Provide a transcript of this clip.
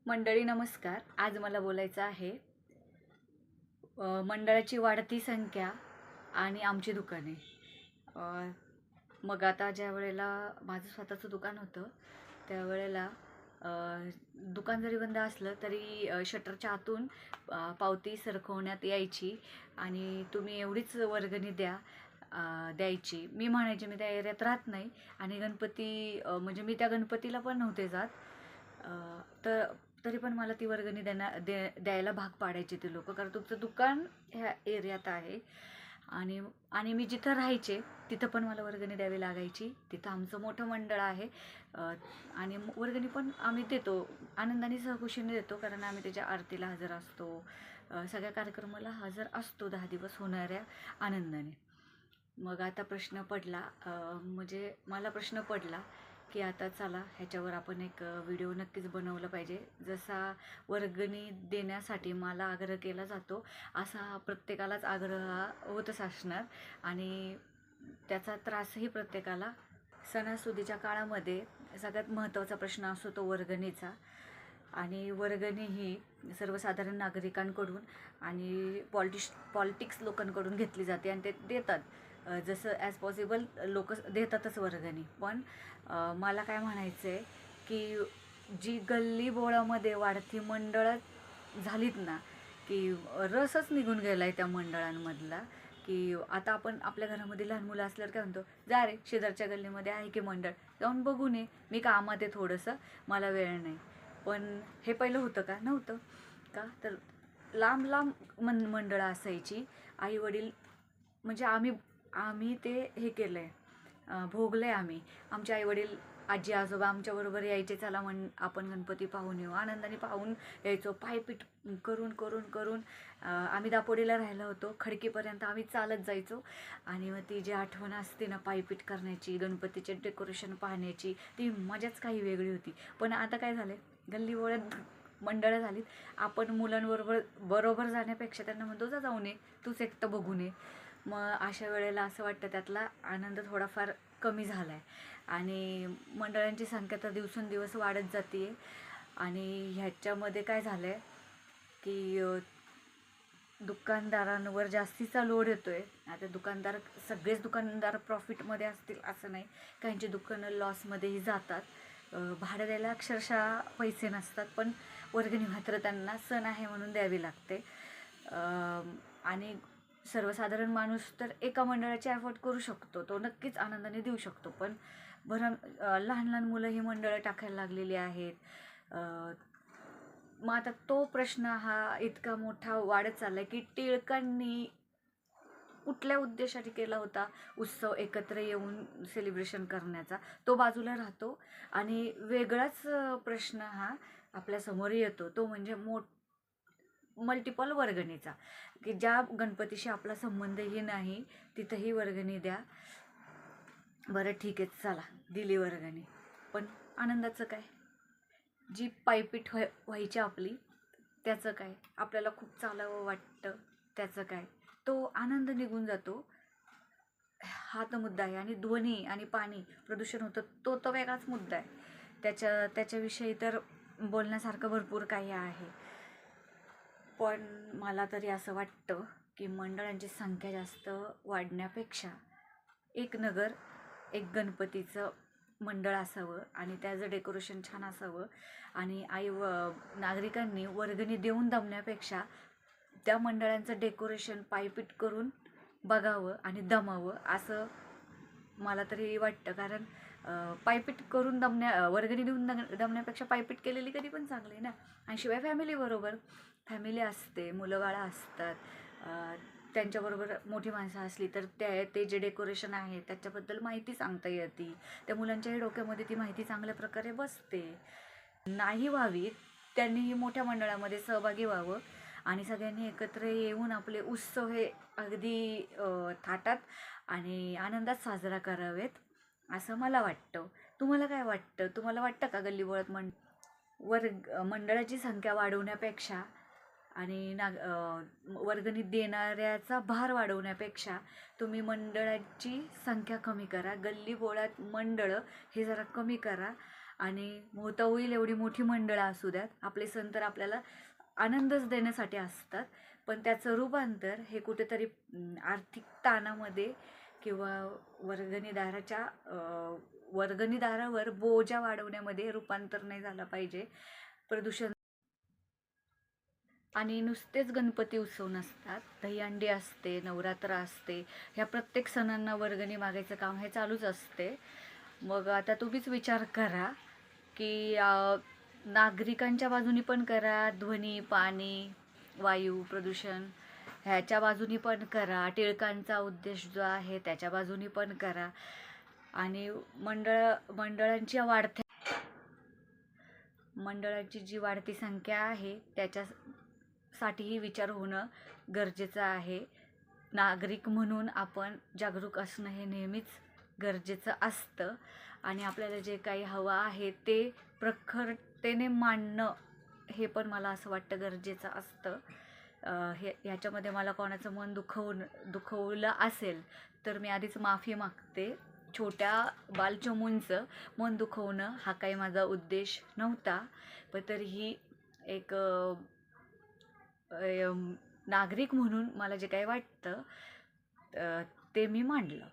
मंडळी नमस्कार. आज मला बोलायचं आहे मंडळाची वाढती संख्या आणि आमची दुकाने. अ, मग आता ज्या वेळेला माझं स्वतःचं दुकान होतं त्यावेळेला अ, दुकान जरी बंद असलं तरी शटरच्या आतून पावती सरकवण्यात यायची आणि तुम्ही एवढीच वर्गणी द्यायची. मी म्हणायचे मी त्या एरियात राहत नाही आणि गणपती म्हणजे मी त्या गणपतीला पण नव्हते जात. तर तरी पण मला ती वर्गणी द्यायला भाग पाडायचे ते लोक, कारण तुमचं दुकान ह्या एरियात आहे आणि आणि मी जिथं राहायचे तिथं पण मला वर्गणी द्यावी लागायची. तिथं आमचं मोठं मंडळ आहे आणि वर्गणी पण आम्ही देतो, आनंदाने सहकुशीने देतो, कारण आम्ही त्याच्या आरतीला हजर असतो, सगळ्या कार्यक्रमाला हजर असतो 10 दिवस होणाऱ्या आनंदाने. मग आता प्रश्न पडला, म्हणजे मला प्रश्न पडला की आता चला ह्याच्यावर आपण एक व्हिडिओ नक्कीच बनवला पाहिजे. जसा वर्गणी देण्यासाठी मला आग्रह केला जातो असा प्रत्येकालाच आग्रह हा होतच असणार आणि त्याचा त्रासही प्रत्येकाला. सणासुदीच्या काळामध्ये सगळ्यात महत्त्वाचा प्रश्न असतो तो वर्गणीचा. आणि वर्गणी ही सर्वसाधारण नागरिकांकडून आणि पॉलिटिक्स लोकांकडून घेतली जाते आणि ते देतात. जसं ॲज पॉसिबल लोक देतातच वर्गणी. पण मला काय म्हणायचं आहे की जी गल्ली बोळामध्ये वाढती मंडळं झालीत ना, की रसच निघून गेला आहे त्या मंडळांमधला. की आता आपण आपल्या घरामध्ये लहान मुलं असल्यावर काय म्हणतो, जा रे शेजारच्या गल्लीमध्ये आहे की मंडळ, जाऊन बघून ये, मी कामात आहे थोडंसं, मला वेळ नाही. पण हे पहिलं होतं का? नव्हतं. का तर लांब लांब मंडळं असायची. आई वडील म्हणजे आम्ही आम्ही ते हे केलं आहे, भोगलं आहे आम्ही. आमचे आईवडील आजी आजोबा आमच्याबरोबर यायचे, चला आपण गणपती पाहून येऊ. आनंदाने पाहून यायचो, पायपीट करून करून करून. आम्ही दापोडीला राहिलो होतो, खडकीपर्यंत आम्ही चालत जायचो आणि मग ती जी आठवण असते ना पायपीट करण्याची, गणपतीचे डेकोरेशन पाहण्याची, ती मजाच काही वेगळी होती. पण आता काय झालं, गल्लीबोळ्यात मंडळं झालीत. आपण मुलांबरोबर जाण्यापेक्षा त्यांना म्हणतो, जा जाऊन ये, तूच एकटं बघून ये. मग अशा वेळेला असं वाटतं त्यातला आनंद थोडाफार कमी झाला आहे आणि मंडळांची संख्या तर दिवसेंदिवस वाढत जाते आहे. आणि ह्याच्यामध्ये काय झालं आहे की दुकानदारांवर जास्तीचा लोड येतो आहे. आता सगळेच दुकानदार प्रॉफिटमध्ये असतील असं नाही, काहींची दुकानं लॉसमध्येही जातात. भाडं द्यायला अक्षरशः पैसे नसतात, पण वर्गणी मात्र त्यांना सण आहे म्हणून द्यावी लागते. आणि सर्वसाधारण माणूस तर एका मंडळाची अफोर्ड करू शकतो, तो नक्कीच आनंदाने देऊ शकतो. पण लहान लहान मुलं ही मंडळं टाकायला लागलेली आहेत. मग आता तो प्रश्न हा इतका मोठा वाढत चालला आहे की टिळकांनी कुठल्या उद्देशाने केला होता उत्सव एकत्र येऊन सेलिब्रेशन करण्याचा, तो बाजूला राहतो आणि वेगळाच प्रश्न हा आपल्यासमोर येतो, तो म्हणजे मल्टिपल वर्गणीचा. की ज्या गणपतीशी आपला संबंधही नाही तिथंही वर्गणी द्या. बरं ठीक आहे, चला दिली वर्गणी, पण आनंदाचं काय? जी पायपीट व्हायची आपली त्याचं काय? आपल्याला खूप चालावं वाटतं त्याचं काय? तो आनंद निघून जातो, हा तर मुद्दा आहे. आणि ध्वनी आणि पाणी प्रदूषण होतं, तो तर वेगळाच मुद्दा आहे. त्याच्याविषयी तर बोलण्यासारखं भरपूर काही आहे. पण मला तरी असं वाटतं की मंडळांची संख्या जास्त वाढण्यापेक्षा एक नगर, एक गणपतीचं मंडळ असावं आणि त्याचं डेकोरेशन छान असावं आणि नागरिकांनी वर्गणी देऊन दमण्यापेक्षा त्या मंडळांचं डेकोरेशन पायपीट करून बघावं आणि दमावं असं मला तरी वाटतं. कारण पायपीट करून वर्गणी देऊन दमण्यापेक्षा पायपीट केलेली कधी पण चांगली ना. आणि शिवाय फॅमिली असते, मुलं बाळं असतात, त्यांच्याबरोबर मोठी माणसं असली तर ते जे डेकोरेशन आहे त्याच्याबद्दल माहिती सांगता येते, त्या मुलांच्याही डोक्यामध्ये ती माहिती चांगल्या प्रकारे बसते. नाही व्हावी त्यांनीही मोठ्या मंडळामध्ये सहभागी व्हावं आणि सगळ्यांनी एकत्र येऊन आपले उत्सव हे अगदी थाटात आणि आनंदात साजरा करावेत असं मला वाटतं. तुम्हाला काय वाटतं? तुम्हाला वाटतं का गल्लीबोळात मंडळाची संख्या वाढवण्यापेक्षा आणि वर्गणी देणाऱ्याचा भार वाढवण्यापेक्षा तुम्ही मंडळाची संख्या कमी करा, गल्लीबोळात मंडळं हे जरा कमी करा आणि होता होईल एवढी मोठी मंडळं असू द्यात, आपले सण तर आपल्याला आनंदच देण्यासाठी असतात, पण त्याचं रूपांतर हे कुठेतरी आर्थिक ताणामध्ये किंवा वर्गणीदाराच्या वर्गणीदारावर बोजा वाढवण्यामध्ये रूपांतर नाही झालं पाहिजे. प्रदूषण आणि नुसतेच गणपती उत्सव नसतात, दहीहंडी असते, नवरात्र असते, ह्या प्रत्येक सणांना वर्गणी मागायचं काम हे चालूच असते. मग आता तुम्हीच विचार करा की नागरिकांच्या बाजूनी पण करा, ध्वनी, पाणी, वायू प्रदूषण ह्याच्या बाजूनी पण करा, टिळकांचा उद्देश जो आहे त्याच्या बाजूनी पण करा, आणि मंडळांची जी वाढती संख्या आहे त्याच्यासाठीही विचार होणं गरजेचं आहे. नागरिक म्हणून आपण जागरूक असणं हे नेहमीच गरजेचं असतं, आणि आपल्याला जे काही हवं आहे ते प्रखरतेने मांडणं हे पण मला असं वाटतं गरजेचं असतं. ह्याच्यामध्ये मला कोणाचं मन दुखवलं असेल तर मी आधीच माफी मागते. छोट्या बालचमूंचं मन दुखवणं हा काही माझा उद्देश नव्हता, पण तरीही एक नागरिक म्हणून मला जे काही वाटतं ते मी मांडलं.